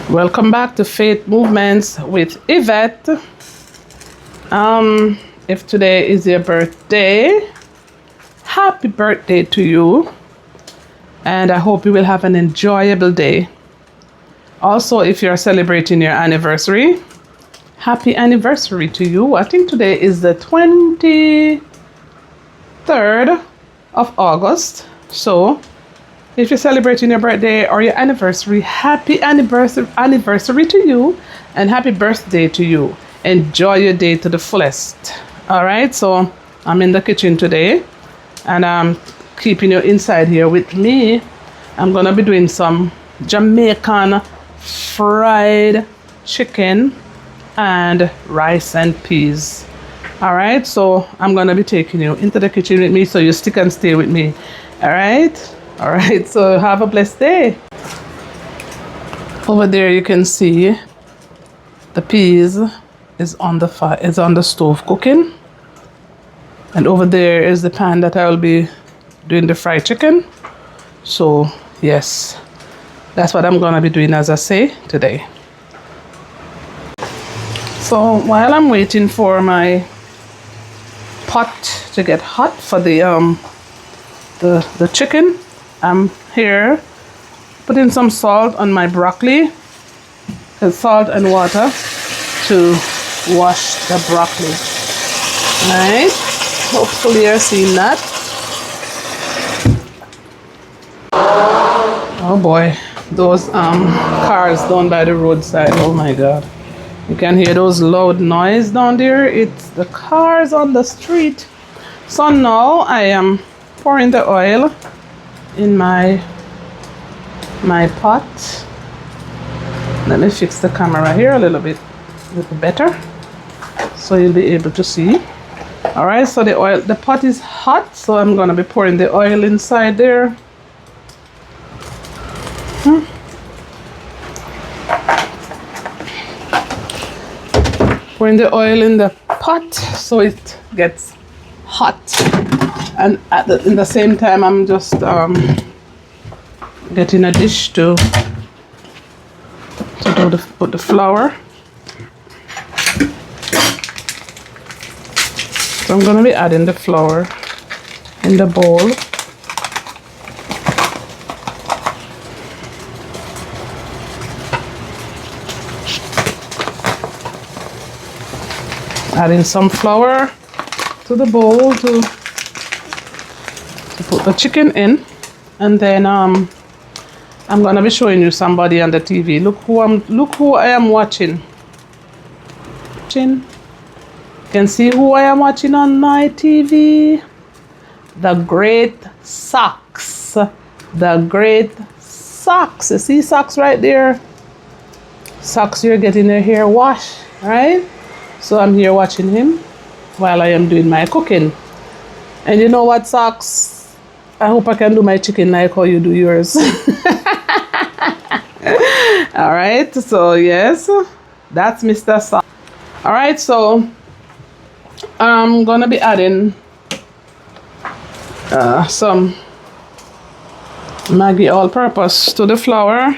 Welcome back to Faith Movements with Yvette. If today is your birthday, happy birthday to you. And I hope you will have an enjoyable day. Also, if you're celebrating your anniversary, happy anniversary to you. I think today is the 23rd of August. So if you're celebrating your birthday or your anniversary, happy anniversary to you and happy birthday to you. Enjoy your day to the fullest. All right, so I'm in the kitchen today and I'm keeping you inside here with me. I'm gonna be doing some Jamaican fried chicken and rice and peas. All right, so I'm gonna be taking you into the kitchen with me, so you stick and stay with me. All right, so have a blessed day. Over there you can see the peas is on the fire, is on the stove cooking, and over there is the pan that I will be doing the fried chicken. So yes, that's what I'm gonna be doing, as I say, today. So while I'm waiting for my pot to get hot for the chicken, I'm here putting some salt on my broccoli, salt and water to wash the broccoli. Right? Hopefully you're seeing that. Oh boy, those cars down by the roadside. Oh my God. You can hear those loud noise down there. It's the cars on the street. So now I am pouring the oil in my pot. Let me fix the camera here a little better so you'll be able to see. All right, so the pot is hot, so I'm gonna be pouring the oil inside there. Pouring the oil in the pot so it gets hot, and in the same time I'm just getting a dish to put the flour. So I'm going to be adding the flour in the bowl. Adding some flour to the bowl to put the chicken in, and then I'm gonna be showing you somebody on the TV. Look who I am watching. You can see who I am watching on my TV. The Great Socks. The Great Socks. You see socks right there? Socks, you're getting your hair washed, right? So I'm here watching him while I am doing my cooking. And you know what, Socks? I hope I can do my chicken like how you do yours. All right, so yes, that's Mr. Socks. All right, so I'm gonna be adding some Maggi all-purpose to the flour.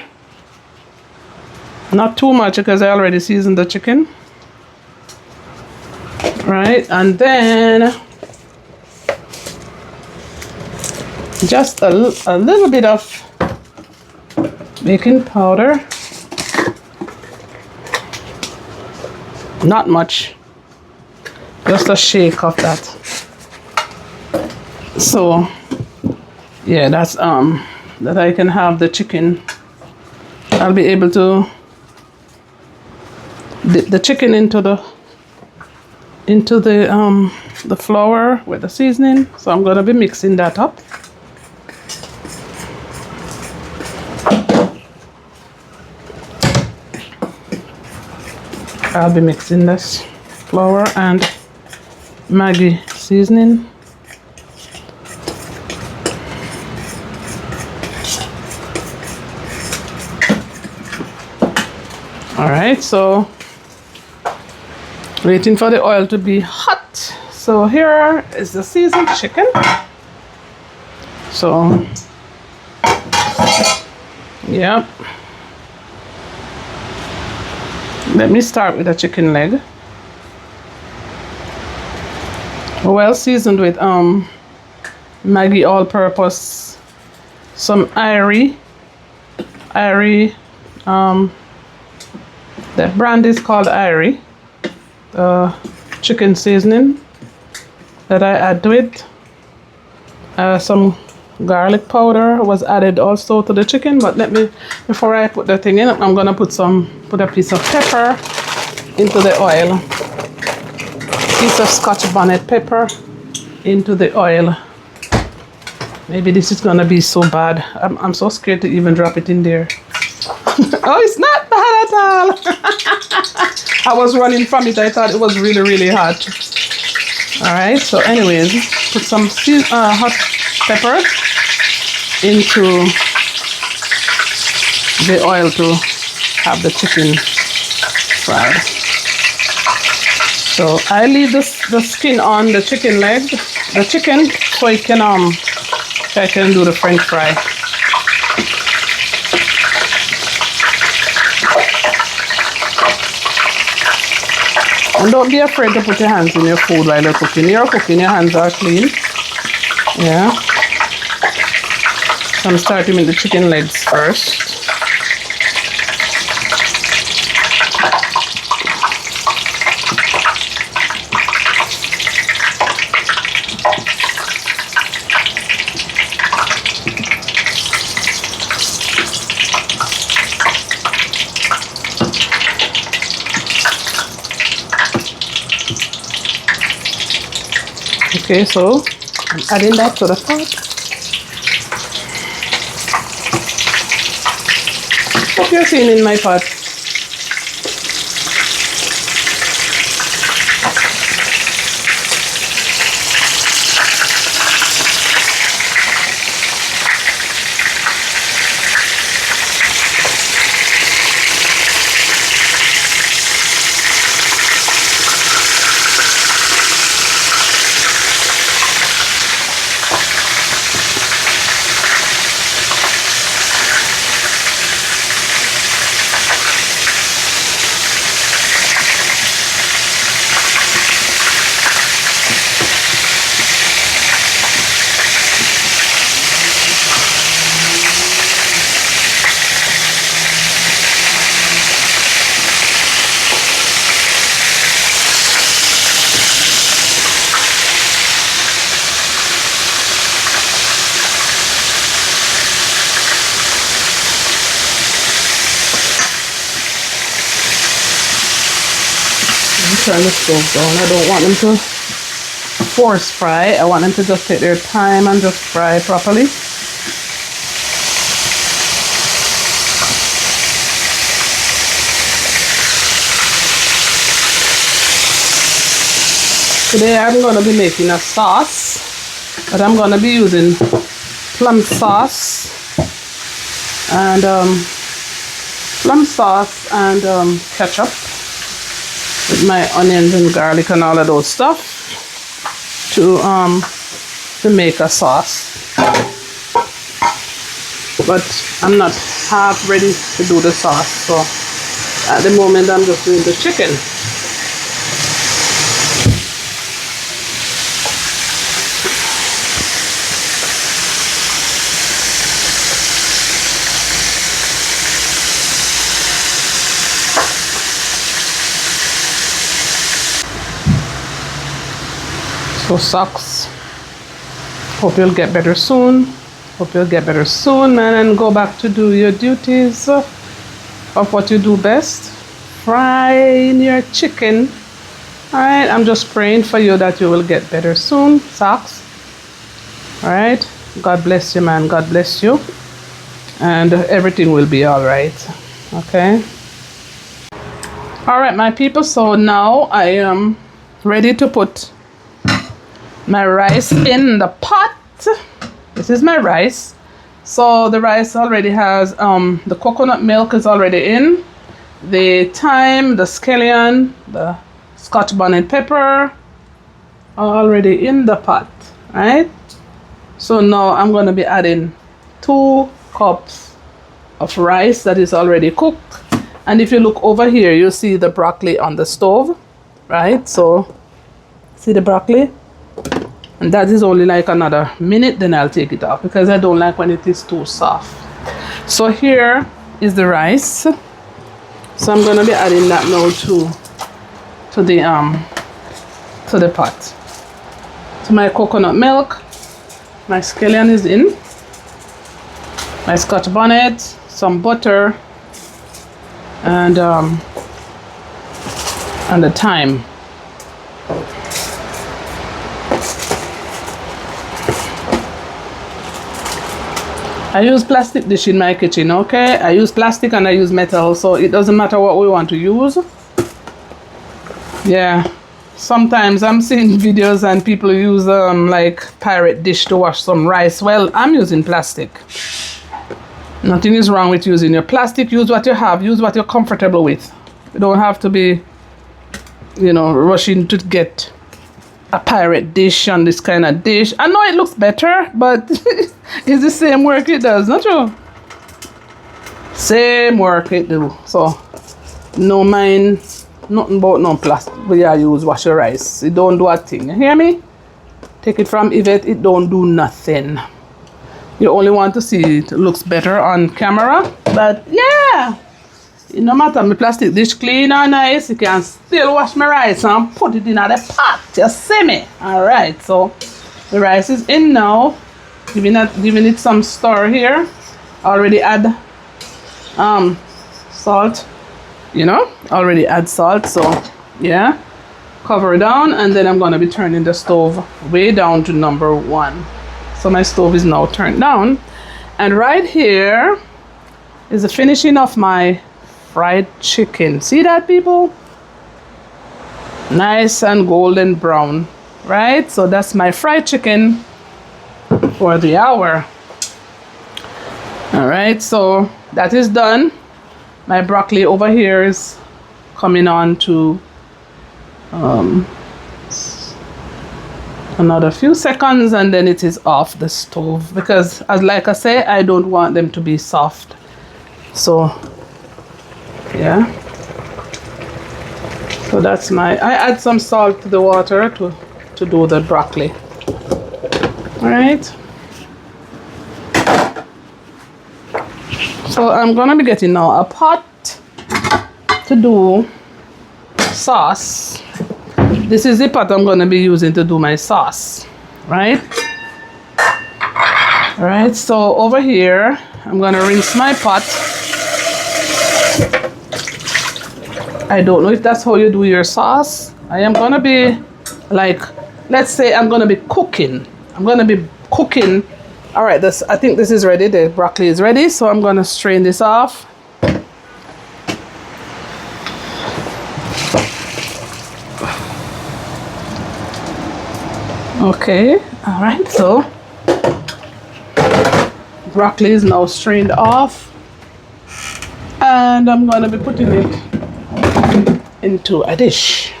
Not too much because I already seasoned the chicken. Right, and then just a little bit of baking powder. Not much, just a shake of that. So yeah, that's that I can have the chicken. I'll be able to dip the chicken into the flour with the seasoning. So I'm gonna be mixing that up. I'll be mixing this flour and Maggi seasoning. All right, so waiting for the oil to be hot. So here is the seasoned chicken. So, yep. Let me start with a chicken leg. Well seasoned with Maggi all-purpose, some Irie, that brand is called Irie. Chicken seasoning that I add to it. Some garlic powder was added also to the chicken, but before I put the thing in, I'm gonna put a piece of pepper into the oil. Piece of Scotch bonnet pepper into the oil. Maybe this is gonna be so bad. I'm so scared to even drop it in there. Oh, it's not bad at all. I was running from it. I thought it was really, really hot. All right. So, anyways, put some hot pepper into the oil to have the chicken fried. So I leave the skin on the chicken leg, the chicken, so I can do the French fry. And don't be afraid to put your hands in your food while you're cooking. You're cooking, your hands are clean. Yeah. So I'm starting with the chicken legs first. Okay, so I'm adding that to the pot. Hope you're seeing in my pot. Turn the stove down. I don't want them to force fry. I want them to just take their time and just fry properly. Today I'm going to be making a sauce, but I'm going to be using plum sauce and ketchup. With my onions and garlic and all of those stuff to make a sauce. But I'm not half ready to do the sauce, so at the moment I'm just doing the chicken. So socks, hope you'll get better soon. Hope you'll get better soon, man, and go back to do your duties of what you do best. Frying your chicken. Alright, I'm just praying for you that you will get better soon. Socks. Alright, God bless you, man. God bless you. And everything will be alright. Okay. Alright, my people, so now I am ready to put my rice in the pot. This is my rice. So the rice already has the coconut milk is already in, the thyme, the scallion, the Scotch bonnet pepper are already in the pot, right? So now I'm going to be adding 2 cups of rice that is already cooked, And if you look over here, you see the broccoli on the stove, right? So see the broccoli? And that is only like another minute, then I'll take it off because I don't like when it is too soft. So here is the rice. So I'm gonna be adding that now to the pot. So my coconut milk, my scallion is in, my scotch bonnet, some butter, and the thyme. I use plastic dish in my kitchen, okay? I use plastic and I use metal, so it doesn't matter what we want to use. Yeah, sometimes I'm seeing videos and people use like pirate dish to wash some rice. Well, I'm using plastic. Nothing is wrong with using your plastic. Use what you have, use what you're comfortable with. You don't have to be, you know, rushing to get a pirate dish on this kind of dish. I know it looks better, but it's the same work it does, not true? Same work it do. So no mind nothing about no plastic where you use wash your rice. It don't do a thing. You hear me? Take it from Yvette, it don't do nothing. You only want to see it looks better on camera, but yeah, no matter my plastic dish clean or nice, you can still wash my rice and put it in the pot. You see me? Alright, so the rice is in now. Giving it some stir here. Already add salt. You know, already add salt, so yeah. Cover it down, and then I'm gonna be turning the stove way down to number 1. So my stove is now turned down, and right here is the finishing of my fried chicken. See that, people? Nice and golden brown, right? So that's my fried chicken for the hour. All right, so that is done. My broccoli over here is coming on to another few seconds, and then it is off the stove because, as like I say, I don't want them to be soft. So yeah, so that's I add some salt to the water to do the broccoli. All right, so I'm gonna be getting now a pot to do sauce. This is the pot I'm going to be using to do my sauce, right? All right, so over here, I'm going to rinse my pot. I don't know if that's how you do your sauce. I am going to be like, let's say I'm going to be cooking. I'm going to be cooking. All right, I think this is ready. The broccoli is ready, so I'm going to strain this off. Okay, all right, so broccoli is now strained off, and I'm going to be putting it into a dish.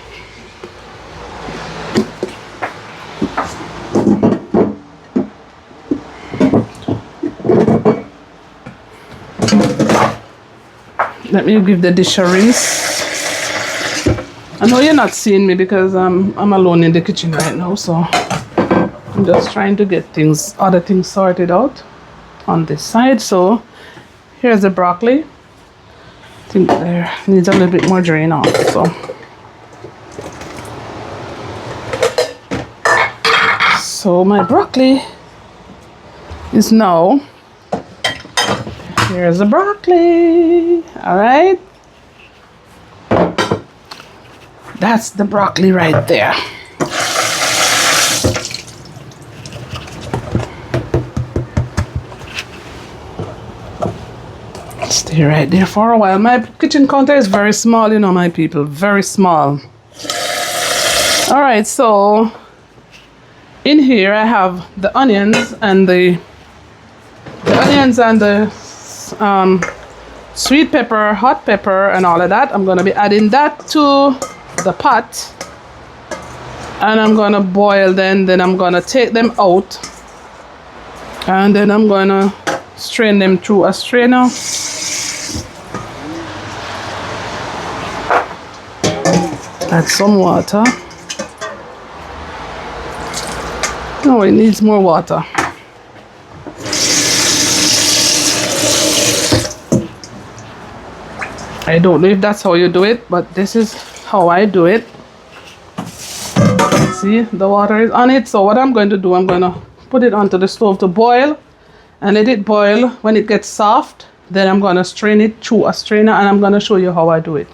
Let me give the dish a rinse. I know you're not seeing me because I'm alone in the kitchen right now, so I'm just trying to get other things sorted out on this side. So here's the broccoli. I think there needs a little bit more drain off. So my broccoli is now. Here's the broccoli. All right. That's the broccoli right there. Stay right there for a while. My kitchen counter is very small, you know, my people, very small. All right, so in here I have the onions and the sweet pepper, hot pepper, and all of that. I'm going to be adding that to the pot, and I'm going to boil them. Then I'm going to take them out, and then I'm going to strain them through a strainer. Add some water. No, it needs more water. I don't know if that's how you do it, but this is how I do it. See, the water is on it. So what I'm going to do, I'm going to put it onto the stove to boil and let it boil. When it gets soft, then I'm going to strain it through a strainer, and I'm going to show you how I do it.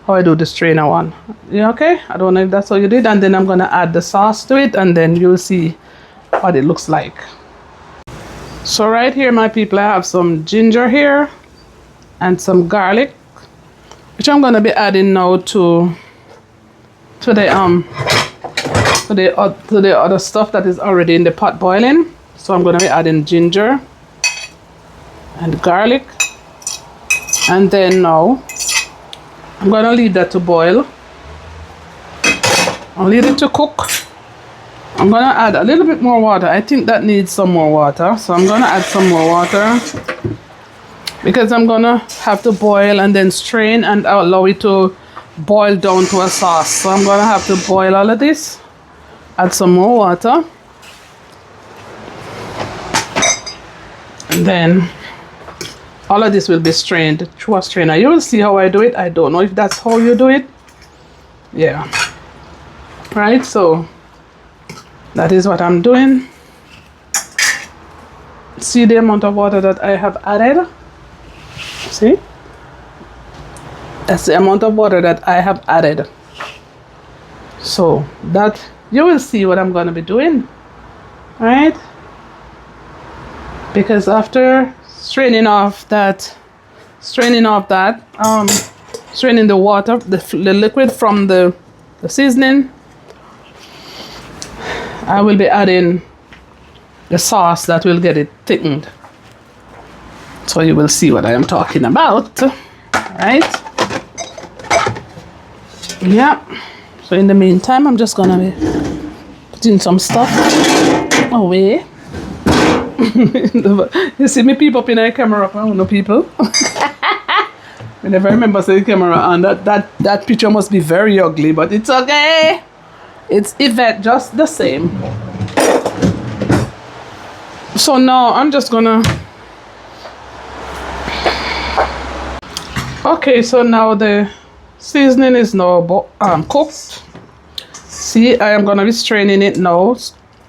How I do the strainer one. You okay? I don't know if that's how you did. And then I'm going to add the sauce to it, and then you'll see what it looks like. So right here, my people, I have some ginger here and some garlic, which I'm going to be adding now to the other stuff that is already in the pot boiling. So I'm going to be adding ginger and garlic, and then now I'm going to leave that to boil. I'll leave it to cook. I'm going to add a little bit more water. I think that needs some more water, so I'm going to add some more water, because I'm going to have to boil and then strain and allow it to boil down to a sauce. So I'm going to have to boil all of this, add some more water, and then all of this will be strained through a strainer. You will see how I do it. I don't know if that's how you do it. Yeah. Right, so that is what I'm doing. See the amount of water that I have added? See? That's the amount of water that I have added. So that you will see what I'm going to be doing. Right? Because after straining the water, the liquid from the seasoning, I will be adding the sauce that will get it thickened. So you will see what I am talking about. Right? Yeah. So in the meantime, I'm just gonna be putting some stuff away. You see me peep up in a camera up, I don't know people. I never remember saying camera on. That picture must be very ugly, but it's okay. It's Yvette just the same. So now I'm just gonna... Okay, so now the seasoning is now cooked. See, I am gonna be straining it now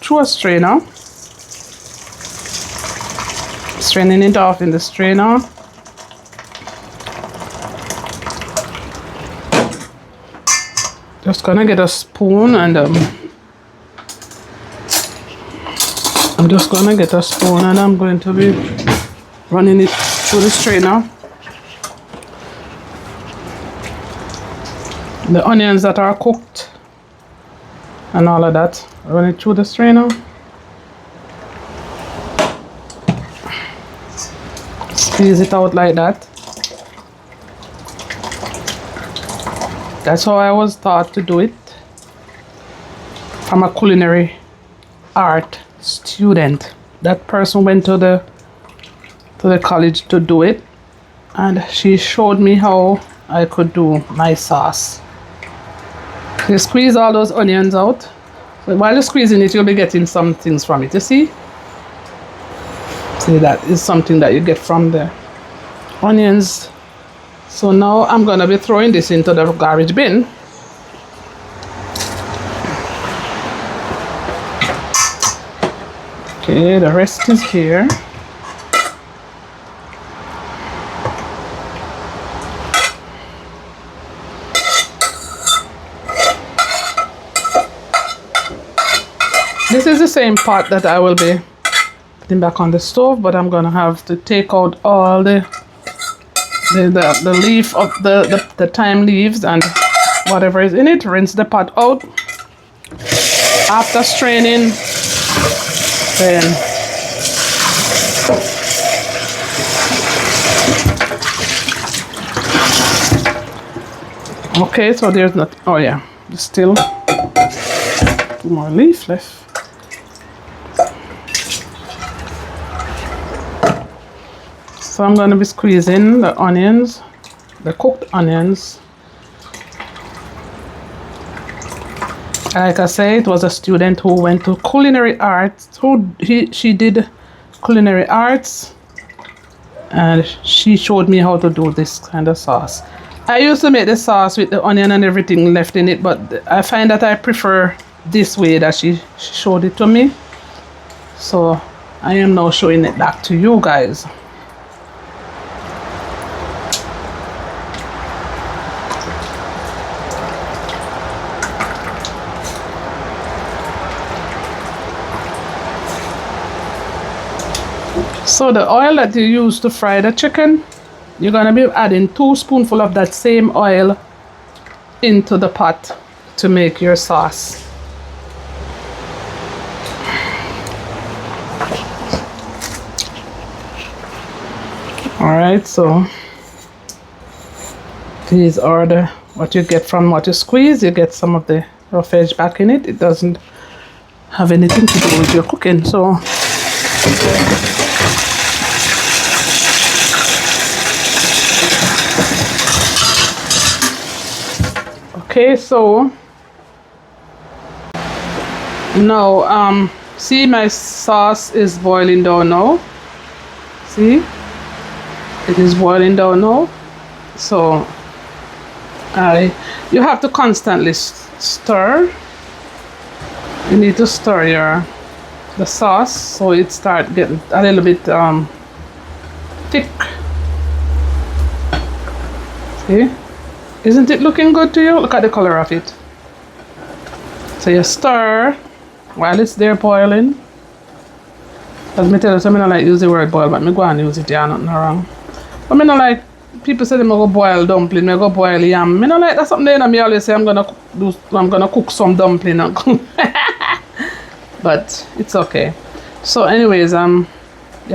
through a strainer. Straining it off in the strainer. Just gonna get a spoon, and I'm just gonna get a spoon, and I'm going to be running it through the strainer. The onions that are cooked and all of that, run it through the strainer. Squeeze it out like that. That's how I was taught to do it. I'm a culinary art student. That person went to the college to do it, and she showed me how I could do my sauce. You squeeze all those onions out. So while you're squeezing it, you'll be getting some things from it. You see? See, that is something that you get from the onions. So now I'm gonna be throwing this into the garbage bin. Okay, the rest is here. This is the same pot that I will be putting back on the stove, but I'm gonna have to take out all the leaf of the thyme leaves and whatever is in it. Rinse the pot out. After straining, then okay, so there's not, oh yeah, there's still 2 more leaves left. So I'm going to be squeezing the onions, the cooked onions, Like I say, it was a student who went to culinary arts. She did culinary arts, and she showed me how to do this kind of sauce. I used to make the sauce with the onion and everything left in it, but I find that I prefer this way that she showed it to me. So I am now showing it back to you guys. So the oil that you use to fry the chicken, you're gonna be adding 2 spoonfuls of that same oil into the pot to make your sauce. Alright, so these are what you get from what you squeeze. You get some of the rough edge back in it. It doesn't have anything to do with your cooking. So okay, so now see, my sauce is boiling down now. See, it is boiling down now. So you have to constantly stir. You need to stir the sauce so it start getting a little bit thick. See, isn't it looking good to you? Look at the color of it. So you stir while it's there boiling. As me tell you, so I don't like use the word boil, but I go and use it, yeah, nothing wrong. But I don't like, people say they go boil dumpling, I go boil yam. I don't like, that's something that I always say I'm gonna cook some dumpling. But it's okay. So anyways, you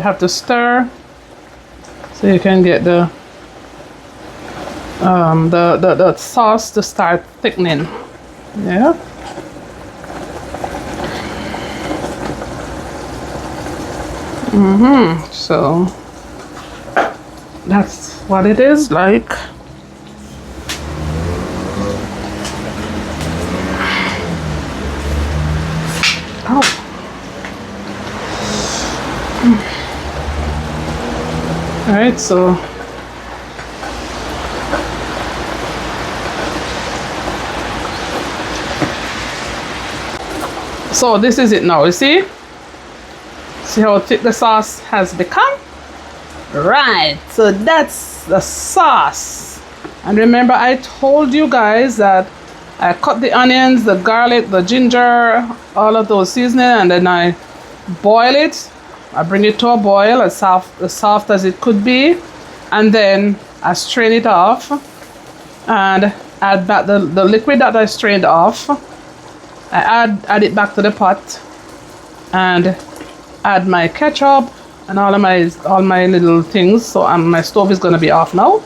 have to stir so you can get the sauce to start thickening. Yeah. So that's what it is like. Oh. All right, so this is it now, you see? See how thick the sauce has become? Right, so that's the sauce. And remember, I told you guys that I cut the onions, the garlic, the ginger, all of those seasoning, and then I boil it. I bring it to a boil as soft as it could be, and then I strain it off and add back the liquid that I strained off. I add it back to the pot and add my ketchup and all my little things. So my stove is going to be off now,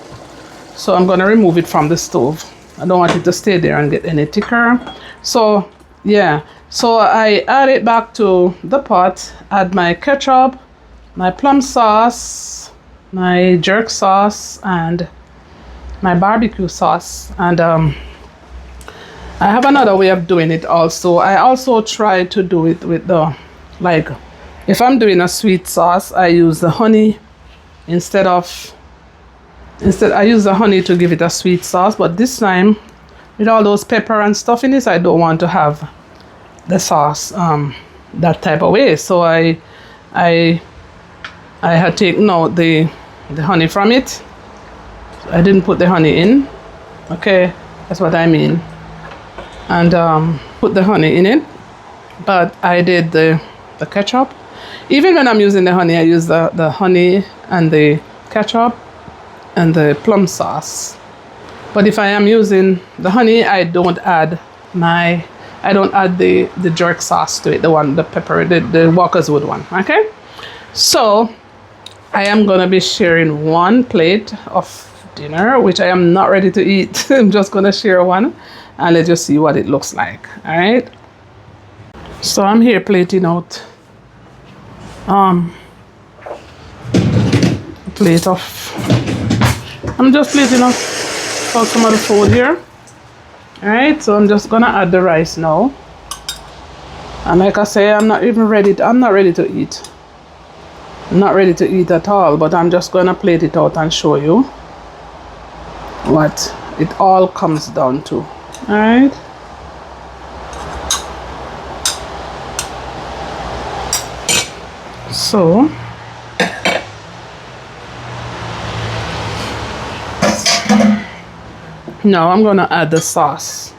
so I'm going to remove it from the stove. I don't want it to stay there and get any thicker. So yeah, so I add it back to the pot, add my ketchup, my plum sauce, my jerk sauce, and my barbecue sauce. And I have another way of doing it also. I also try to do it with the, like, if I'm doing a sweet sauce, I use the honey instead I use the honey to give it a sweet sauce. But this time, with all those pepper and stuff in it, I don't want to have the sauce that type of way. So I had taken out the honey from it. I didn't put the honey in. Okay, that's what I mean. And put the honey in it. But I did the ketchup. Even when I'm using the honey, I use the honey and the ketchup and the plum sauce. But if I am using the honey, I don't add the jerk sauce to it, the pepper, the Walker's Wood one. Okay, so I am gonna be sharing one plate of dinner, which I am not ready to eat. I'm just gonna share one, and let's just see what it looks like. All right. So I'm here plating out plate of. I'm just plating out some of the food here. All right, so I'm just gonna add the rice now. And like I say, I'm not ready to eat. I'm not ready to eat at all, but I'm just gonna plate it out and show you what it all comes down to. All right. So now I'm gonna add the sauce.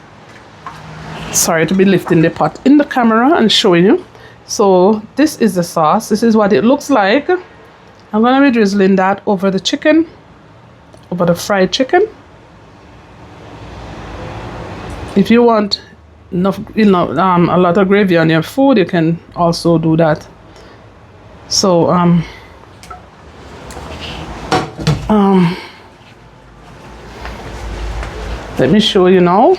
Sorry to be lifting the pot in the camera and showing you. So this is the sauce. This is what it looks like. I'm gonna be drizzling that over the chicken, over the fried chicken. If you want enough, a lot of gravy on your food, you can also do that. So let me show you now.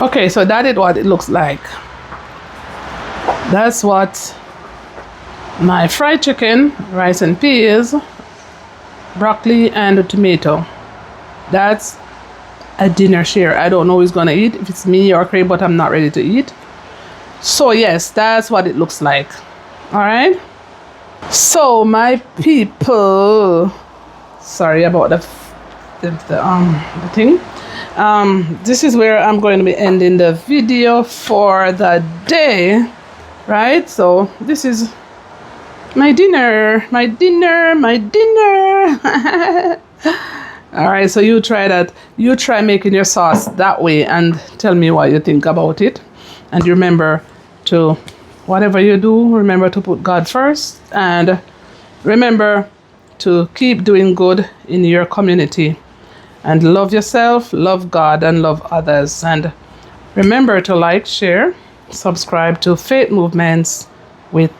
Okay, so that is what it looks like. That's what my fried chicken, rice and peas, broccoli and a tomato. That's a dinner share. I don't know who's gonna eat, if it's me or Craig, but I'm not ready to eat. So yes, that's what it looks like. All right. So my people, sorry about the thing. This is where I'm going to be ending the video for the day, right? So this is my dinner. All right, so you try that. You try making your sauce that way and tell me what you think about it. And remember to, whatever you do, remember to put God first, and remember to keep doing good in your community. And love yourself, love God, and love others. And remember to like, share, subscribe to Faith Movements with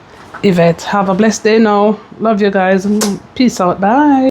Yvette. Have a blessed day now. Love you guys. Peace out. Bye.